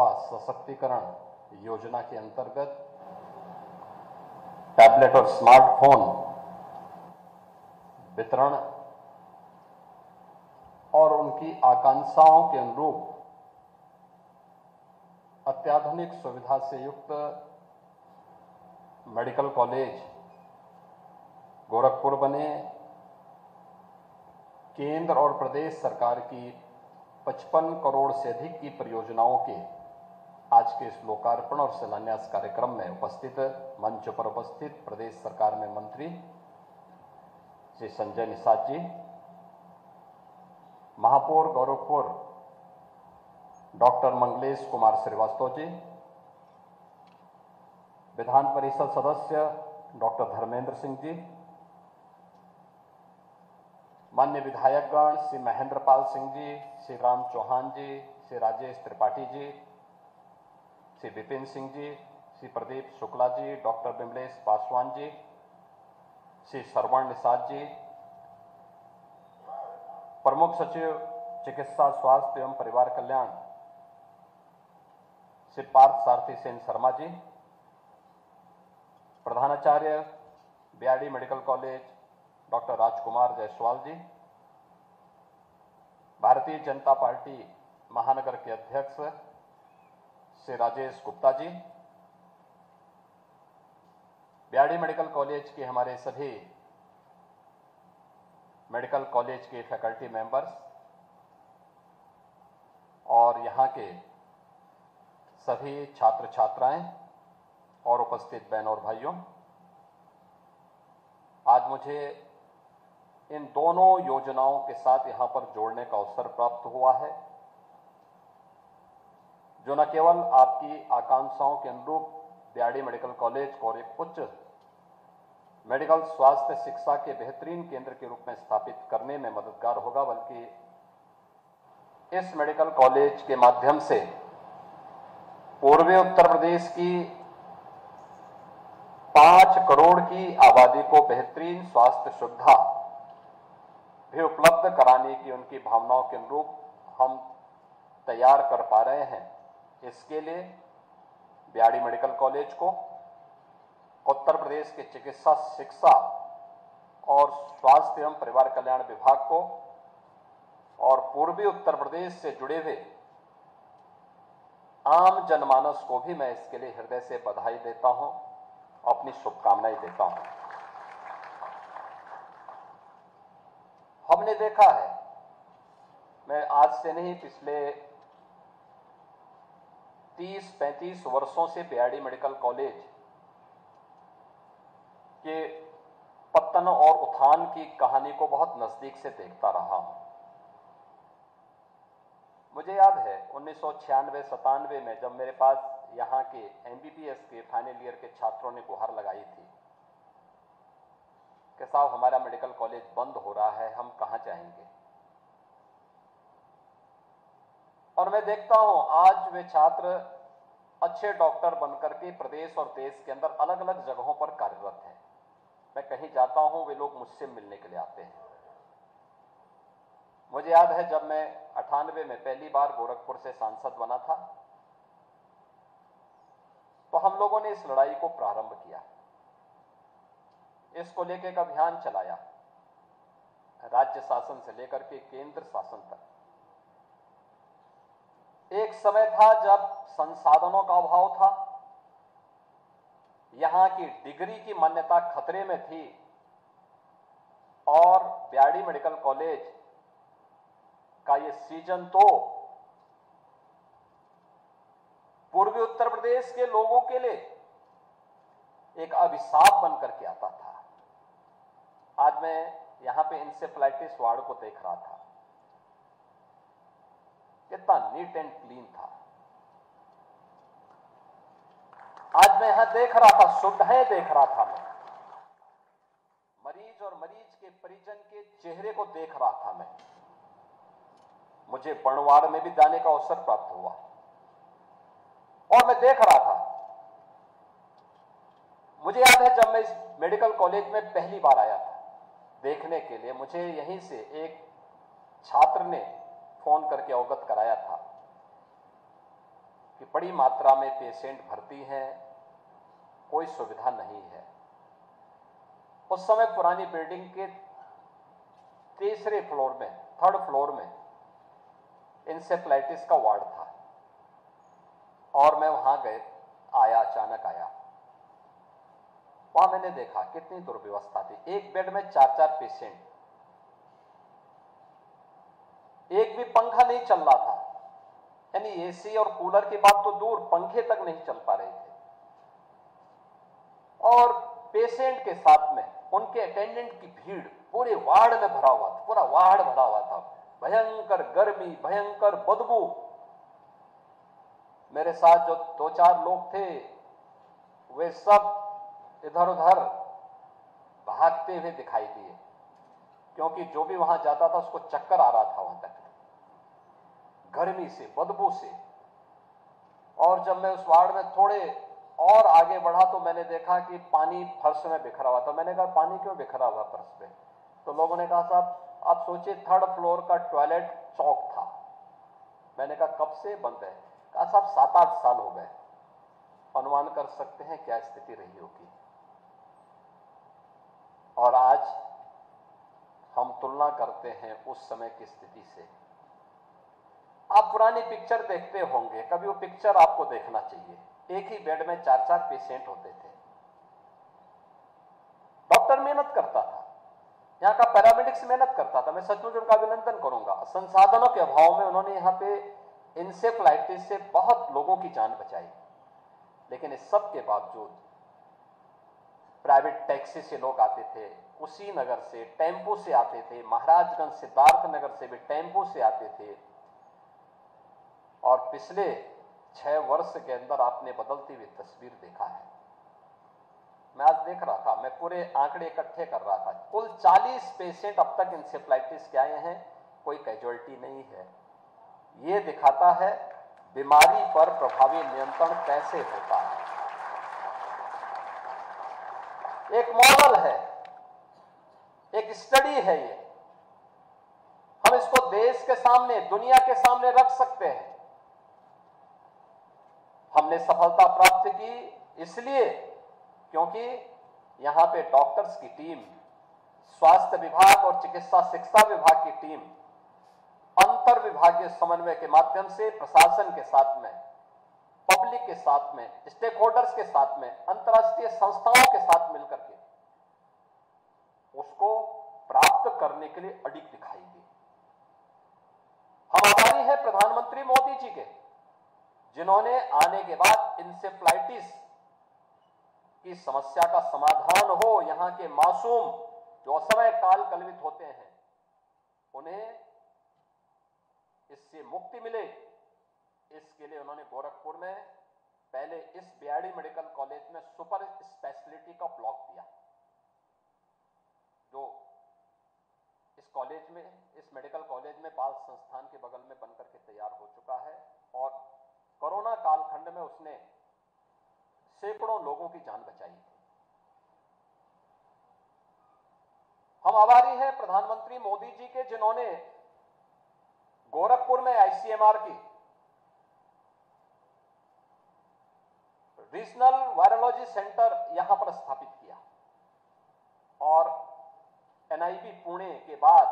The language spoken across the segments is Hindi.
युवा सशक्तिकरण योजना के अंतर्गत टैबलेट और स्मार्टफोन वितरण और उनकी आकांक्षाओं के अनुरूप अत्याधुनिक सुविधा से युक्त मेडिकल कॉलेज गोरखपुर बने। केंद्र और प्रदेश सरकार की 55 करोड़ से अधिक की परियोजनाओं के आज के इस लोकार्पण और शिलान्यास कार्यक्रम में उपस्थित मंच पर उपस्थित प्रदेश सरकार में मंत्री श्री संजय निषाद जी, महापौर गोरखपुर डॉक्टर मंगलेश कुमार श्रीवास्तव जी, विधान परिषद सदस्य डॉक्टर धर्मेंद्र सिंह जी, मान्य विधायकगण श्री महेंद्र पाल सिंह जी, श्री राम चौहान जी, श्री राजेश त्रिपाठी जी, श्री विपिन सिंह जी, श्री प्रदीप शुक्ला जी, डॉक्टर विमलेश पासवान जी, श्री श्रवण निषाद जी, प्रमुख सचिव चिकित्सा स्वास्थ्य एवं परिवार कल्याण श्री पार्थ सारथी सेन शर्मा जी, प्रधानाचार्य बीआरडी मेडिकल कॉलेज डॉक्टर राजकुमार जायसवाल जी, भारतीय जनता पार्टी महानगर के अध्यक्ष Shri Rajesh Gupta ji, BRD medical college के हमारे सभी मेडिकल कॉलेज के फैकल्टी मेंबर्स और यहाँ के सभी छात्र छात्राएं और उपस्थित बहनों और भाइयों, आज मुझे इन दोनों योजनाओं के साथ यहाँ पर जोड़ने का अवसर प्राप्त हुआ है, जो न केवल आपकी आकांक्षाओं के अनुरूप बीआरडी मेडिकल कॉलेज को एक उच्च मेडिकल स्वास्थ्य शिक्षा के बेहतरीन केंद्र के रूप में स्थापित करने में मददगार होगा, बल्कि इस मेडिकल कॉलेज के माध्यम से पूर्वी उत्तर प्रदेश की 5 करोड़ की आबादी को बेहतरीन स्वास्थ्य सुविधा भी उपलब्ध कराने की उनकी भावनाओं के अनुरूप हम तैयार कर पा रहे हैं। इसके लिए बीआरडी मेडिकल कॉलेज को उत्तर प्रदेश के चिकित्सा शिक्षा और स्वास्थ्य एवं परिवार कल्याण विभाग को और पूर्वी उत्तर प्रदेश से जुड़े हुए आम जनमानस को भी मैं इसके लिए हृदय से बधाई देता हूं, अपनी शुभकामनाएं देता हूं। हमने देखा है, मैं आज से नहीं पिछले 30-35 वर्षों से बीआरडी मेडिकल कॉलेज के पतन और उत्थान की कहानी को बहुत नजदीक से देखता रहा हूं। मुझे याद है 1996-97 में जब मेरे पास यहाँ के एमबीबीएस के फाइनल ईयर के छात्रों ने गुहार लगाई थी कि साहब हमारा मेडिकल कॉलेज बंद हो रहा है, हम कहां जाएंगे। और मैं देखता हूं आज वे छात्र अच्छे डॉक्टर बनकर के प्रदेश और देश के अंदर अलग अलग जगहों पर कार्यरत हैं। मैं कहीं जाता हूं, वे लोग मुझसे मिलने के लिए आते हैं। मुझे याद है जब मैं 98 में पहली बार गोरखपुर से सांसद बना था, तो हम लोगों ने इस लड़ाई को प्रारंभ किया, इसको लेकर एक अभियान चलाया, राज्य शासन से लेकर के केंद्र शासन तक। एक समय था जब संसाधनों का अभाव था, यहां की डिग्री की मान्यता खतरे में थी और बीआरडी मेडिकल कॉलेज का ये सीजन तो पूर्वी उत्तर प्रदेश के लोगों के लिए एक अभिशाप बनकर के आता था। आज मैं यहां पे इंसेफ्लाइटिस वार्ड को देख रहा था, कितना नीट एंड क्लीन था। आज मैं यहां देख रहा था, सुविधाएं देख रहा था, मैं मरीज और मरीज के परिजन के चेहरे को देख रहा था। मैं मुझे बणवाड़ में भी जाने का अवसर प्राप्त हुआ और मैं देख रहा था। मुझे याद है जब मैं इस मेडिकल कॉलेज में पहली बार आया था देखने के लिए, मुझे यहीं से एक छात्र ने फोन करके अवगत कराया था कि बड़ी मात्रा में पेशेंट भर्ती हैं, कोई सुविधा नहीं है। उस समय पुरानी बिल्डिंग के तीसरे फ्लोर में, थर्ड फ्लोर में इंसेफ्लाइटिस का वार्ड था और मैं वहां अचानक आया। वहां मैंने देखा कितनी दुर्व्यवस्था थी। एक बेड में 4-4 पेशेंट, एक भी पंखा नहीं चल रहा था, यानी एसी और कूलर की बात तो दूर, पंखे तक नहीं चल पा रहे थे। और पेशेंट के साथ में उनके अटेंडेंट की भीड़ पूरे वार्ड में भरा हुआ था, पूरा वार्ड भरा हुआ था। भयंकर गर्मी, भयंकर बदबू। मेरे साथ जो 2-4 लोग थे वे सब इधर उधर भागते हुए दिखाई दिए, क्योंकि जो भी वहां जाता था उसको चक्कर आ रहा था वहां तक, गर्मी से, बदबू से। और जब मैं उस वार्ड में थोड़े और आगे बढ़ा तो मैंने देखा कि पानी फर्श में बिखरा हुआ था। मैंने कहा पानी क्यों बिखरा हुआ फर्श पे? तो लोगों ने कहा साहब आप सोचिए 3rd फ्लोर का टॉयलेट चौक था। मैंने कहा कब से बंद है? कहा साहब 7-8 साल हो गए। अनुमान कर सकते हैं क्या स्थिति रही होगी। और आज हम तुलना करते हैं उस समय की स्थिति से। आप पुरानी पिक्चर देखते होंगे, कभी वो पिक्चर आपको देखना चाहिए। एक ही बेड में 4-4 पेशेंट होते थे। डॉक्टर मेहनत करता था, यहां का पैरामेडिक्स मेहनत करता था, मैं सचमुच उनका अभिनंदन करूंगा। संसाधनों के अभाव में उन्होंने यहां पे इंसेफ्लाइटिस से बहुत लोगों की जान बचाई। लेकिन इस सब के बावजूद प्राइवेट टैक्सी से लोग आते थे, कुशीनगर से टेम्पो से आते थे, महाराजगंज सिद्धार्थनगर से भी टेम्पो से आते थे। और पिछले 6 वर्ष के अंदर आपने बदलती हुई तस्वीर देखा है। मैं आज देख रहा था, मैं पूरे आंकड़े इकट्ठे कर रहा था, कुल 40 पेशेंट अब तक इंसेफ्लाइटिस के आए हैं, कोई कैजुअल्टी नहीं है। यह दिखाता है बीमारी पर प्रभावी नियंत्रण कैसे होता है। एक मॉडल है, एक स्टडी है ये। हम इसको देश के सामने, दुनिया के सामने रख सकते हैं। हमने सफलता प्राप्त की इसलिए क्योंकि यहां पे डॉक्टर्स की टीम, स्वास्थ्य विभाग और चिकित्सा शिक्षा विभाग की टीम अंतर विभागीय समन्वय के माध्यम से प्रशासन के साथ में, पब्लिक के साथ में, स्टेक होल्डर्स के साथ में, अंतर्राष्ट्रीय संस्थाओं के साथ मिलकर के उसको प्राप्त करने के लिए अडिग दिखाई दी। हम आभारी हैं प्रधानमंत्री मोदी जी के, जिन्होंने आने के बाद इंसेफ्लाइटिस की समस्या का समाधान हो, यहां के मासूम जो असमय काल कलवित होते हैं उन्हें इससे मुक्ति मिले, इसके लिए उन्होंने गोरखपुर में पहले इस बीआरडी मेडिकल कॉलेज में सुपर स्पेशलिटी का ब्लॉक दिया, जो इस कॉलेज में, इस मेडिकल कॉलेज में बाल संस्थान के बगल में बनकर के तैयार हो चुका है। और कोरोना कालखंड में उसने सैकड़ों लोगों की जान बचाई थी। हम आभारी हैं प्रधानमंत्री मोदी जी के, जिन्होंने गोरखपुर में आईसीएमआर की रीजनल वायरोलॉजी सेंटर यहां पर स्थापित किया। और एनआईवी पुणे के बाद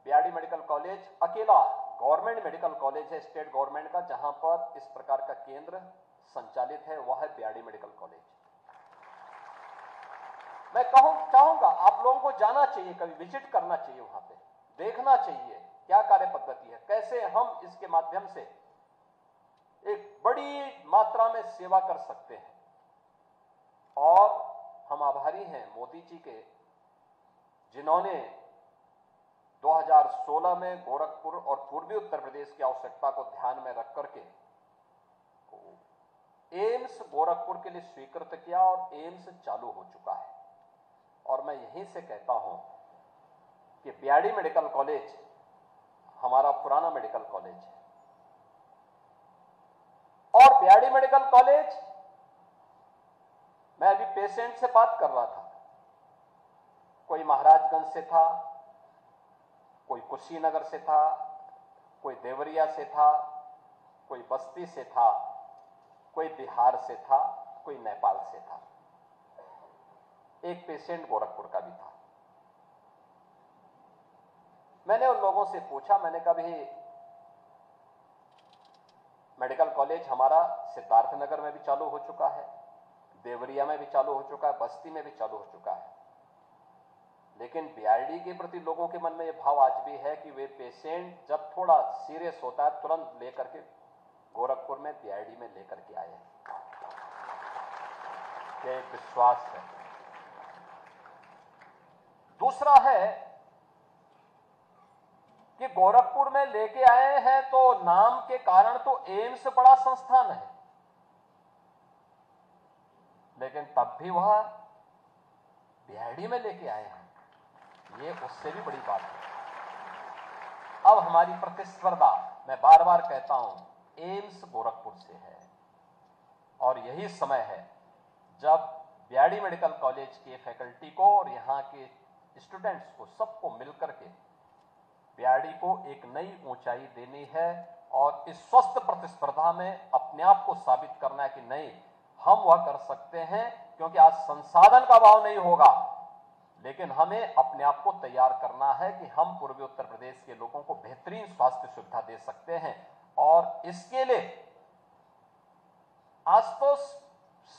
बीआरडी मेडिकल कॉलेज अकेला गवर्नमेंट मेडिकल कॉलेज है स्टेट गवर्नमेंट का, जहां पर इस प्रकार का केंद्र संचालित है, वह है बीआरडी मेडिकल कॉलेज। मैं चाहूंगा आप लोगों को जाना चाहिए, कभी विजिट करना चाहिए, वहां पे देखना चाहिए क्या कार्य पद्धति है, कैसे हम इसके माध्यम से एक बड़ी मात्रा में सेवा कर सकते हैं। और हम आभारी हैं मोदी जी के, जिन्होंने 2016 में गोरखपुर और पूर्वी उत्तर प्रदेश की आवश्यकता को ध्यान में रख करके एम्स गोरखपुर के लिए स्वीकृत किया और एम्स चालू हो चुका है। और मैं यहीं से कहता हूं कि बीआरडी मेडिकल कॉलेज हमारा पुराना मेडिकल कॉलेज है। और बीआरडी मेडिकल कॉलेज, मैं अभी पेशेंट से बात कर रहा था, कोई महाराजगंज से था, कोई कुशीनगर से था, कोई देवरिया से था, कोई बस्ती से था, कोई बिहार से था, कोई नेपाल से था, एक पेशेंट गोरखपुर का भी था। मैंने उन लोगों से पूछा, मैंने कहा भाई मेडिकल कॉलेज हमारा सिद्धार्थनगर में भी चालू हो चुका है, देवरिया में भी चालू हो चुका है, बस्ती में भी चालू हो चुका है, लेकिन बीआरडी के प्रति लोगों के मन में यह भाव आज भी है कि वे पेशेंट जब थोड़ा सीरियस होता है तुरंत लेकर के गोरखपुर में बीआरडी में लेकर के आए हैं। यह एक विश्वास है। दूसरा है कि गोरखपुर में लेके आए हैं तो नाम के कारण तो एम्स बड़ा संस्थान है, लेकिन तब भी वह बीआरडी में लेके आए हैं, ये उससे भी बड़ी बात है। अब हमारी प्रतिस्पर्धा, मैं बार बार कहता हूं, एम्स गोरखपुर से है और यही समय है जब बीआरडी मेडिकल कॉलेज के फैकल्टी को और यहां के स्टूडेंट्स को सबको मिलकर के बीआरडी को एक नई ऊंचाई देनी है और इस स्वस्थ प्रतिस्पर्धा में अपने आप को साबित करना है कि नहीं, हम वह कर सकते हैं, क्योंकि आज संसाधन का अभाव नहीं होगा, लेकिन हमें अपने आप को तैयार करना है कि हम पूर्वी उत्तर प्रदेश के लोगों को बेहतरीन स्वास्थ्य सुविधा दे सकते हैं। और इसके लिए आज तो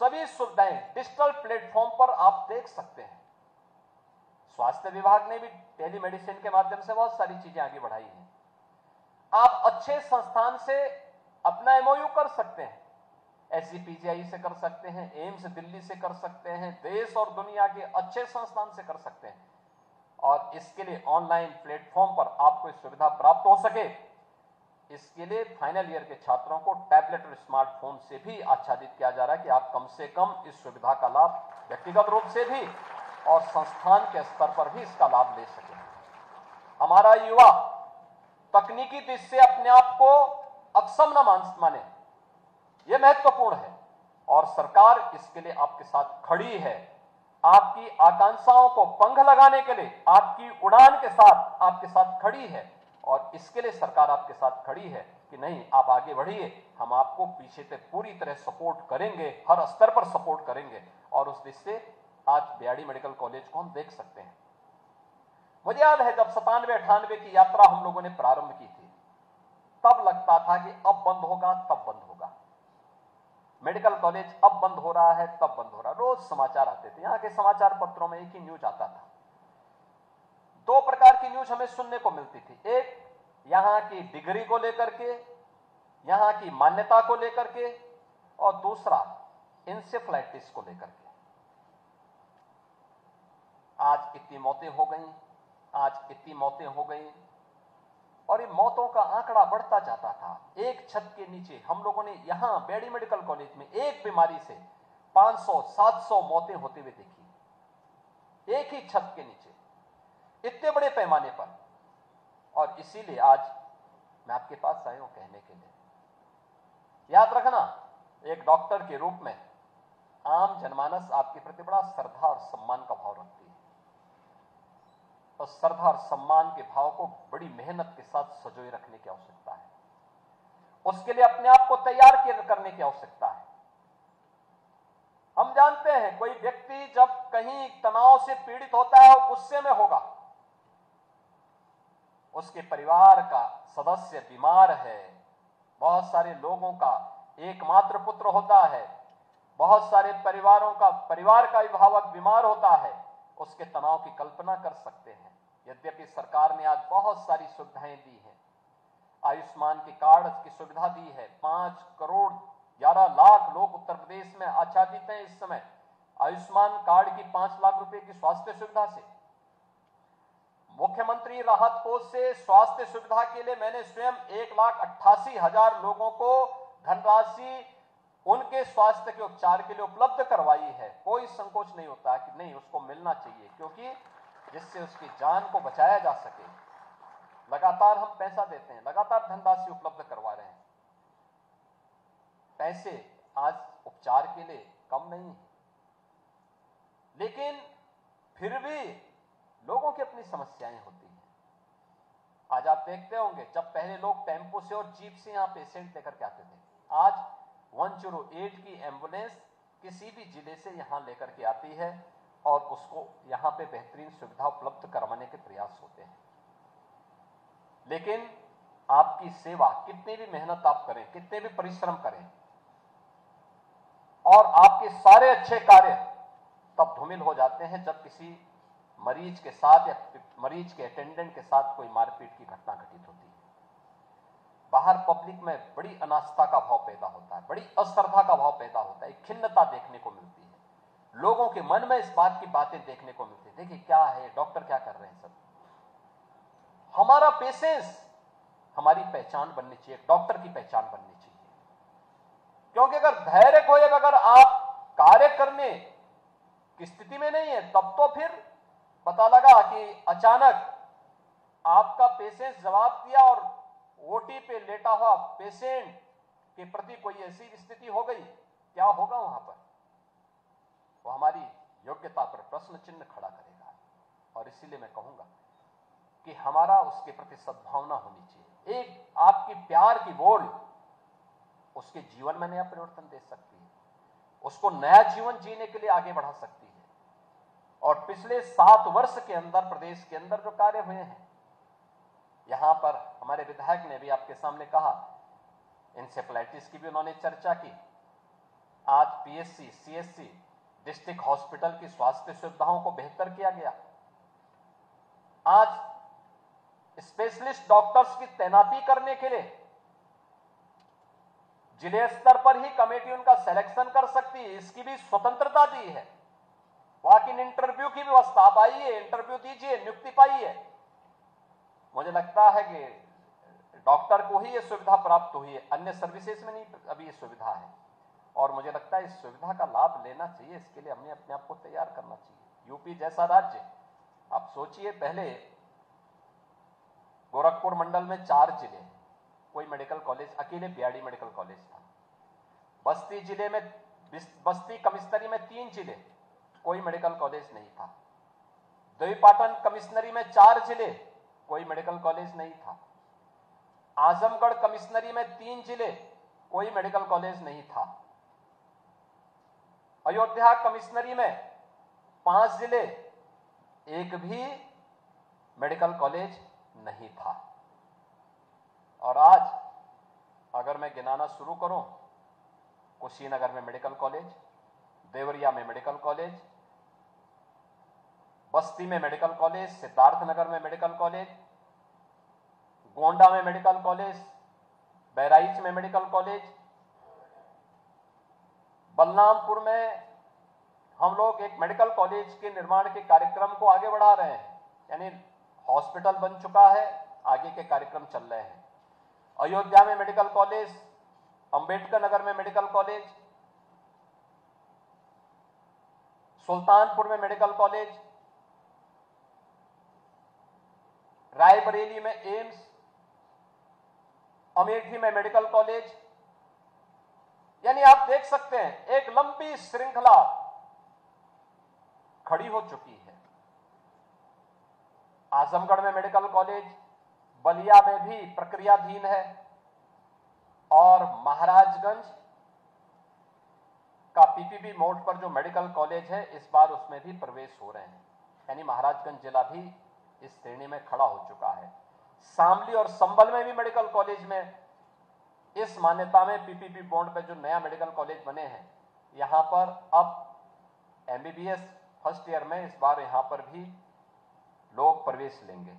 सभी सुविधाएं डिजिटल प्लेटफॉर्म पर आप देख सकते हैं। स्वास्थ्य विभाग ने भी टेलीमेडिसिन के माध्यम से बहुत सारी चीजें आगे बढ़ाई हैं। आप अच्छे संस्थान से अपना एमओयू कर सकते हैं, एसजीपीजीआई से कर सकते हैं, एम्स दिल्ली से कर सकते हैं, देश और दुनिया के अच्छे संस्थान से कर सकते हैं, और इसके लिए ऑनलाइन प्लेटफॉर्म पर आपको इस सुविधा प्राप्त हो सके, इसके लिए फाइनल ईयर के छात्रों को टैबलेट और स्मार्टफोन से भी आच्छादित किया जा रहा है कि आप कम से कम इस सुविधा का लाभ व्यक्तिगत रूप से भी और संस्थान के स्तर पर भी इसका लाभ ले सकें। हमारा युवा तकनीकी दृष्टि से अपने आप को अक्षम न माने, यह महत्वपूर्ण है और सरकार इसके लिए आपके साथ खड़ी है। आपकी आकांक्षाओं को पंख लगाने के लिए आपकी उड़ान के साथ आपके साथ खड़ी है और इसके लिए सरकार आपके साथ खड़ी है कि नहीं, आप आगे बढ़िए, हम आपको पीछे से पूरी तरह सपोर्ट करेंगे, हर स्तर पर सपोर्ट करेंगे। और उस दृष्टि से आज बीआरडी मेडिकल कॉलेज को हम देख सकते हैं। मुझे याद है जब 97-98 की यात्रा हम लोगों ने प्रारंभ की थी, तब लगता था कि अब बंद होगा, तब बंद होगा, मेडिकल कॉलेज अब बंद हो रहा है, तब बंद हो रहा है। रोज समाचार आते थे, यहां के समाचार पत्रों में एक ही न्यूज आता था। दो प्रकार की न्यूज हमें सुनने को मिलती थी, एक यहां की डिग्री को लेकर के, यहां की मान्यता को लेकर के, और दूसरा इंसेफ्लाइटिस को लेकर के। आज इतनी मौतें हो गई, आज इतनी मौतें हो गई और ये मौतों का आंकड़ा बढ़ता जाता था। एक छत के नीचे हम लोगों ने यहां बीआरडी मेडिकल कॉलेज में एक बीमारी से 500-700 मौतें होते हुए देखी, एक ही छत के नीचे, इतने बड़े पैमाने पर। और इसीलिए आज मैं आपके पास आया हूं कहने के लिए, याद रखना, एक डॉक्टर के रूप में आम जनमानस आपके प्रति बड़ा श्रद्धा और सम्मान का भाव रखती है, और श्रद्धा और सम्मान के भाव को बड़ी मेहनत के साथ संजोए रखने की आवश्यकता है। उसके लिए अपने आप को तैयार करने की आवश्यकता है। हम जानते हैं कोई व्यक्ति जब कहीं तनाव से पीड़ित होता है और गुस्से में होगा, उसके परिवार का सदस्य बीमार है, बहुत सारे लोगों का एकमात्र पुत्र होता है, बहुत सारे परिवार का अभिभावक बीमार होता है, उसके तनाव की कल्पना कर सकते हैं। यद्यपि सरकार ने आज बहुत सारी सुविधाएं दी हैं, आयुष्मान के कार्ड की सुविधा दी है, 5,11,00,000 लोग उत्तर प्रदेश में आच्छादित हैं इस समय आयुष्मान कार्ड की 5 लाख रुपए की स्वास्थ्य सुविधा से। मुख्यमंत्री राहत कोष से स्वास्थ्य सुविधा के लिए मैंने स्वयं 1,88,000 लोगों को धनराशि उनके स्वास्थ्य के उपचार के लिए उपलब्ध करवाई है। कोई संकोच नहीं होता कि नहीं, उसको मिलना चाहिए, क्योंकि जिससे उसकी जान को बचाया जा सके। लगातार हम पैसा देते हैं, लगातार धनराशि उपलब्ध करवा रहे हैं। पैसे आज उपचार के लिए कम नहीं है, लेकिन फिर भी लोगों की अपनी समस्याएं होती हैं। आज आप देखते होंगे, जब पहले लोग टेम्पो से और जीप से यहां पेशेंट लेकर के आते थे, आज 1 108 की एम्बुलेंस किसी भी जिले से यहां लेकर के आती है और उसको यहां पे बेहतरीन सुविधा उपलब्ध करवाने के प्रयास होते हैं। लेकिन आपकी सेवा, कितनी भी मेहनत आप करें, कितने भी परिश्रम करें, और आपके सारे अच्छे कार्य तब धूमिल हो जाते हैं जब किसी मरीज के साथ या मरीज के अटेंडेंट के साथ कोई मारपीट की घटना घटित होती है। बाहर पब्लिक में बड़ी अनास्था का भाव पैदा होता है, बड़ी अश्रद्धा का भाव पैदा होता है, खिन्नता देखने को मिलती है, लोगों के मन में इस बात की बातें देखने को मिलती है, देखिए क्या है, डॉक्टर क्या कर रहे हैं। सब हमारा पेशेंस हमारी पहचान बननी चाहिए, डॉक्टर की पहचान बननी चाहिए। क्योंकि अगर धैर्य खोए, अगर आप कार्य करने की स्थिति में नहीं है, तब तो फिर पता लगा कि अचानक आपका पेशेंट जवाब दिया और ओटी पे लेटा हुआ पेशेंट के प्रति कोई ऐसी स्थिति हो गई, क्या होगा वहां पर? वो हमारी योग्यता पर प्रश्न चिन्ह खड़ा करेगा। और इसीलिए मैं कहूंगा कि हमारा उसके प्रति सद्भावना होनी चाहिए। एक आपकी प्यार की बोल उसके जीवन में नया परिवर्तन दे सकती है, उसको नया जीवन जीने के लिए आगे बढ़ा सकती है। और पिछले 7 वर्ष के अंदर प्रदेश के अंदर जो कार्य हुए हैं, यहां पर हमारे विधायक ने भी आपके सामने कहा, इंसेफ्लाइटिस की भी उन्होंने चर्चा की। आज पीएचसी, सीएचसी, डिस्ट्रिक्ट हॉस्पिटल की स्वास्थ्य सुविधाओं को बेहतर किया गया। आज स्पेशलिस्ट डॉक्टर्स की तैनाती करने के लिए जिले स्तर पर ही कमेटी उनका सिलेक्शन कर सकती है, इसकी भी स्वतंत्रता दी है। वॉक इन इंटरव्यू की व्यवस्था, आप आइए, इंटरव्यू दीजिए, नियुक्ति पाइए। मुझे लगता है कि डॉक्टर को ही यह सुविधा प्राप्त हुई है, अन्य सर्विसेज में नहीं अभी ये सुविधा है। और मुझे लगता है इस सुविधा का लाभ लेना चाहिए, इसके लिए हमने अपने आप को तैयार करना चाहिए। यूपी जैसा राज्य, आप सोचिए, पहले गोरखपुर मंडल में 4 जिले, कोई मेडिकल कॉलेज, अकेले बीआरडी मेडिकल कॉलेज था। बस्ती जिले में, बस्ती कमिश्नरी में 3 जिले, कोई मेडिकल कॉलेज नहीं था। देवीपाटन कमिश्नरी में 4 जिले, कोई मेडिकल कॉलेज नहीं था। आजमगढ़ कमिश्नरी में 3 जिले, कोई मेडिकल कॉलेज नहीं था। अयोध्या कमिश्नरी में 5 जिले, एक भी मेडिकल कॉलेज नहीं था। और आज अगर मैं गिनाना शुरू करूं, कुशीनगर में मेडिकल कॉलेज, देवरिया में मेडिकल कॉलेज, बस्ती में मेडिकल कॉलेज, सिद्धार्थनगर में मेडिकल कॉलेज, गोंडा में मेडिकल कॉलेज, बहराइच में मेडिकल कॉलेज, बलरामपुर में हम लोग एक मेडिकल कॉलेज के निर्माण के कार्यक्रम को आगे बढ़ा रहे हैं, यानी हॉस्पिटल बन चुका है, आगे के कार्यक्रम चल रहे हैं। अयोध्या में मेडिकल कॉलेज, अंबेडकर नगर में मेडिकल कॉलेज, सुल्तानपुर में मेडिकल कॉलेज, रायबरेली में एम्स, अमेठी में मेडिकल कॉलेज, यानी आप देख सकते हैं एक लंबी श्रृंखला खड़ी हो चुकी है। आजमगढ़ में मेडिकल कॉलेज, बलिया में भी प्रक्रियाधीन है, और महाराजगंज का पीपीपी मोड पर जो मेडिकल कॉलेज है, इस बार उसमें भी प्रवेश हो रहे हैं, यानी महाराजगंज जिला भी इस श्रेणी में खड़ा हो चुका है। शामली और संभल में भी मेडिकल कॉलेज में इस मान्यता में पीपीपी बोर्ड पे जो नया मेडिकल कॉलेज बने हैं, यहां पर अब एमबीबीएस फर्स्ट ईयर में इस बार यहां पर भी लोग प्रवेश लेंगे,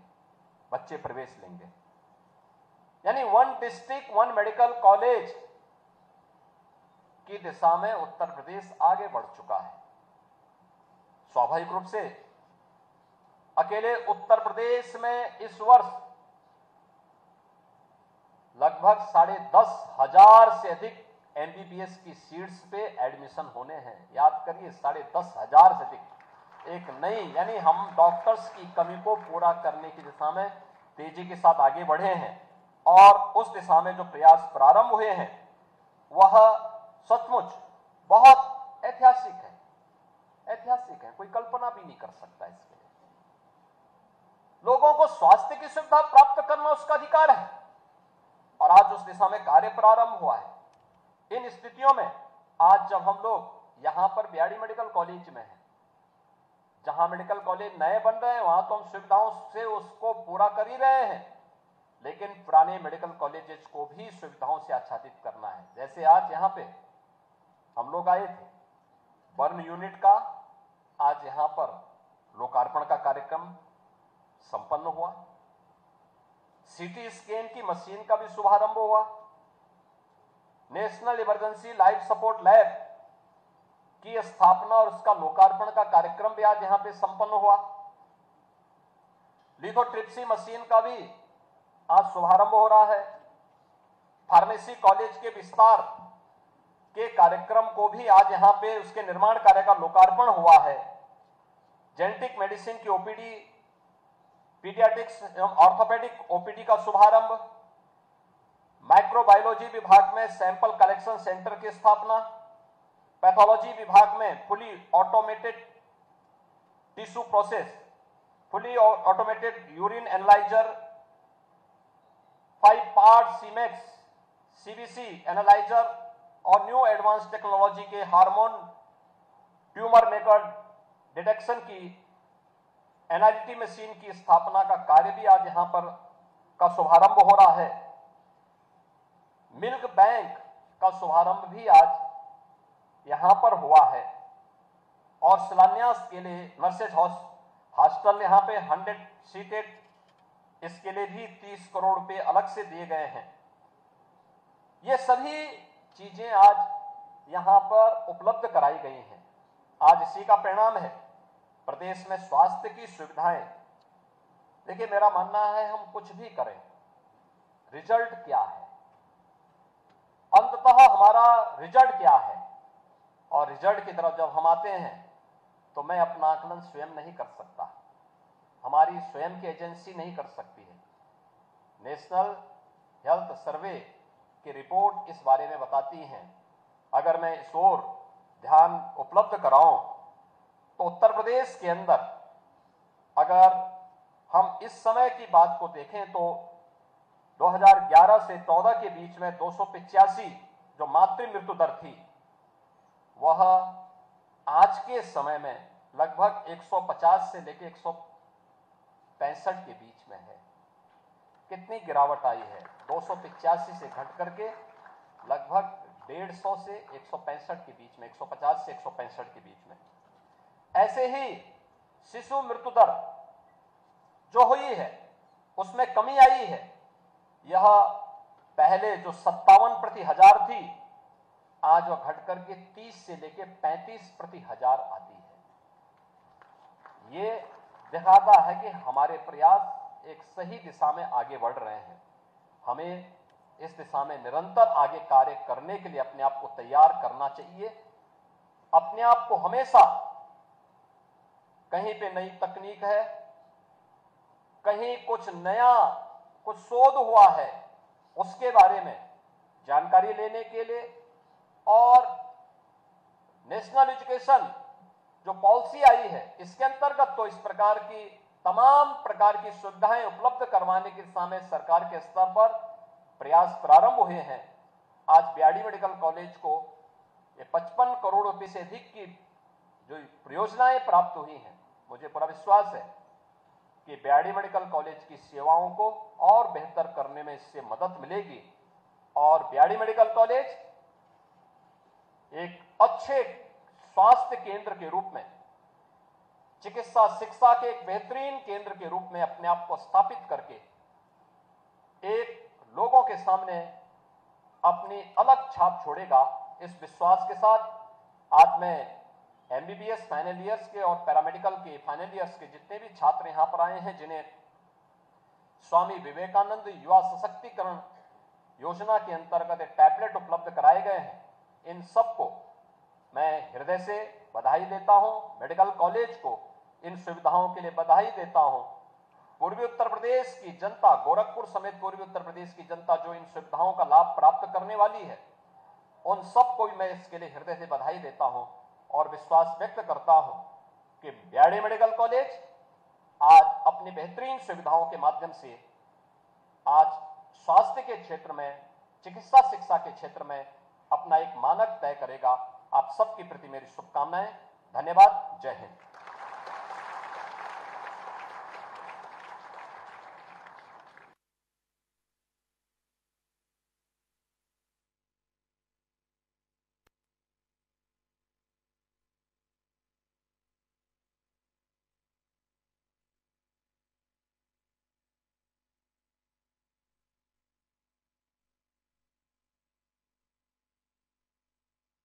बच्चे प्रवेश लेंगे, यानी 1 डिस्ट्रिक्ट 1 मेडिकल कॉलेज की दिशा में उत्तर प्रदेश आगे बढ़ चुका है। स्वाभाविक रूप से अकेले उत्तर प्रदेश में इस वर्ष लगभग 10,500 से अधिक एमबीबीएस की सीट्स पे एडमिशन होने हैं। याद करिए, 10,500 से अधिक। एक नई, यानी हम डॉक्टर्स की कमी को पूरा करने की दिशा में तेजी के साथ आगे बढ़े हैं, और उस दिशा में जो प्रयास प्रारंभ हुए हैं वह सचमुच बहुत ऐतिहासिक है, ऐतिहासिक है, कोई कल्पना भी नहीं कर सकता इसके लिए। लोगों को स्वास्थ्य की सुविधा प्राप्त करना उसका अधिकार है, और आज उस दिशा में कार्य प्रारंभ हुआ है। इन स्थितियों में आज जब हम लोग यहां पर बीआरडी मेडिकल कॉलेज में हैं, जहां मेडिकल कॉलेज नए बन रहे हैं, वहां तो हम सुविधाओं से उसको पूरा कर ही रहे हैं, लेकिन पुराने मेडिकल कॉलेजेस को भी सुविधाओं से आच्छादित करना है। जैसे आज यहां पे हम लोग आए थे, बर्न यूनिट का आज यहां पर लोकार्पण का कार्यक्रम संपन्न हुआ, सीटी स्कैन की मशीन का भी शुभारंभ हुआ, national emergency life support lab की स्थापना और उसका लोकार्पण का कार्यक्रम भी आज यहां पे संपन्न हुआ, लिथोट्रिप्सी मशीन का भी आज शुभारंभ हो रहा है, फार्मेसी कॉलेज के विस्तार के कार्यक्रम को भी आज यहां पे उसके निर्माण कार्य का लोकार्पण हुआ है, जेनेटिक मेडिसिन की ओपीडी, पीडियाट्रिक्स एवं ऑर्थोपेडिक ओपीडी का शुभारंभ, माइक्रोबायोलॉजी विभाग में सैंपल कलेक्शन सेंटर की स्थापना, पैथोलॉजी विभाग में fully automated tissue process, fully automated urine analyser, 5 part Sysmex CBC analyser और न्यू एडवांस टेक्नोलॉजी के हार्मोन ट्यूमर मेकर डिटेक्शन की एनआईटी मशीन की स्थापना का कार्य भी आज यहां पर का शुभारंभ हो रहा है, मिल्क बैंक का शुभारंभ भी आज यहां पर हुआ है और शिलान्यास के लिए नर्सेज हॉस्टल यहां पे 100 सीटेड, इसके लिए भी 30 करोड़ रुपए अलग से दिए गए हैं। ये सभी चीजें आज यहां पर उपलब्ध कराई गई हैं। आज इसी का परिणाम है प्रदेश में स्वास्थ्य की सुविधाएं। देखिए, मेरा मानना है हम कुछ भी करें, रिजल्ट क्या है, अंततः हमारा रिजल्ट क्या है, और रिजल्ट की तरफ जब हम आते हैं तो मैं अपना आकलन स्वयं नहीं कर सकता, हमारी स्वयं की एजेंसी नहीं कर सकती है। नेशनल हेल्थ सर्वे की रिपोर्ट इस बारे में बताती है। अगर मैं इस ओर ध्यान उपलब्ध कराऊं तो उत्तर प्रदेश के अंदर अगर हम इस समय की बात को देखें तो 2011 से 14 के बीच में 285 जो मातृ मृत्यु दर थी, वह आज के समय में लगभग 150 से लेकर 165 के बीच में है। कितनी गिरावट आई है, 285 से घट करके लगभग 150 से 165 के बीच में, 150 से 165 के बीच में। ऐसे ही शिशु मृत्यु दर जो हुई है उसमें कमी आई है। यह पहले जो 57 प्रति हजार थी, आज वह घट करके 30 से लेकर 35 प्रति हजार आती है। ये दिखाता है कि हमारे प्रयास एक सही दिशा में आगे बढ़ रहे हैं। हमें इस दिशा में निरंतर आगे कार्य करने के लिए अपने आप को तैयार करना चाहिए। अपने आप को हमेशा, कहीं पे नई तकनीक है, कहीं कुछ नया कुछ शोध हुआ है, उसके बारे में जानकारी लेने के लिए, और नेशनल एजुकेशन जो पॉलिसी आई है इसके अंतर्गत तो इस प्रकार की तमाम प्रकार की सुविधाएं उपलब्ध करवाने की दिशा में सरकार के स्तर पर प्रयास प्रारंभ हुए हैं। आज बीआरडी मेडिकल कॉलेज को ये 55 करोड़ रुपए से अधिक की जो परियोजनाएं प्राप्त हुई हैं, मुझे पूरा विश्वास है कि बीआरडी मेडिकल कॉलेज की सेवाओं को और बेहतर करने में इससे मदद मिलेगी और बीआरडी मेडिकल कॉलेज एक अच्छे स्वास्थ्य केंद्र के रूप में, चिकित्सा शिक्षा के एक बेहतरीन केंद्र के रूप में अपने आप को स्थापित करके एक लोगों के सामने अपनी अलग छाप छोड़ेगा। इस विश्वास के साथ आज मैं एमबीबीएस फाइनल ईयर्स के और पैरामेडिकल के फाइनल ईयर्स के जितने भी छात्र यहां पर आए हैं, जिन्हें स्वामी विवेकानंद युवा सशक्तिकरण योजना के अंतर्गत एक टैबलेट उपलब्ध कराए गए हैं, इन सबको मैं हृदय से बधाई देता हूं। मेडिकल कॉलेज को इन सुविधाओं के लिए बधाई देता हूं। पूर्वी उत्तर प्रदेश की जनता, गोरखपुर समेत पूर्वी उत्तर प्रदेश की जनता जो इन सुविधाओं का लाभ प्राप्त करने वाली है, उन सबको मैं इसके लिए हृदय से बधाई देता हूं और विश्वास व्यक्त करता हूं कि बीआरडी मेडिकल कॉलेज आज अपनी बेहतरीन सुविधाओं के माध्यम से आज स्वास्थ्य के क्षेत्र में, चिकित्सा शिक्षा के क्षेत्र में अपना एक मानक तय करेगा। आप सबके प्रति मेरी शुभकामनाएं। धन्यवाद। जय हिंद।